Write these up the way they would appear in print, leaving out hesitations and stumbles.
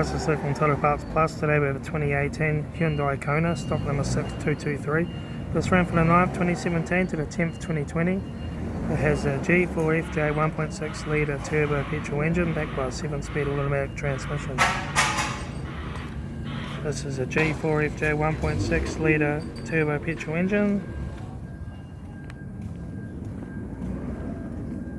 guys, it's Luke from Total Parts Plus. Today we have a 2018 Hyundai Kona, stock number 6223. This ran from the 9th 2017 to the 10th 2020. It has a G4FJ 1.6 litre turbo petrol engine backed by a 7-speed automatic transmission. This is a G4FJ 1.6 litre turbo petrol engine.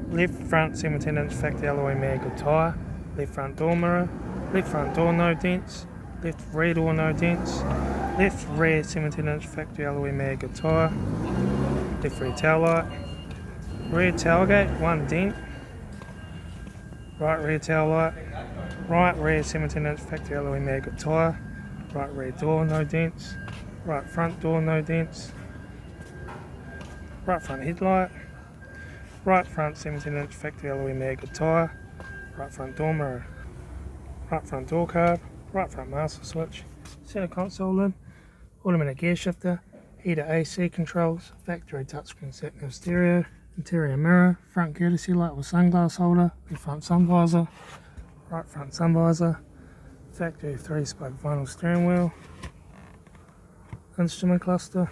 Left front 17-inch factory alloy mag with tyre. Left front door mirror. Left front door no dents. Left rear door no dents. Left rear 17-inch factory alloy mag with tyre. Left rear taillight. Rear tailgate 1 dent. Right rear taillight. Right rear 17-inch factory alloy mag with tyre. Right rear door no dents. Right front door no dents. Right front headlight. Right front 17-inch factory alloy mag with tyre. Right front door mirror. Right front door carb. Right front master switch. Center console lid. Automatic gear shifter. Heater AC controls. Factory touchscreen sat-nav stereo. Interior mirror. Front courtesy light with sunglass holder. Left front sun visor. Right front sun visor. Factory 3-spoke vinyl steering wheel. Instrument cluster.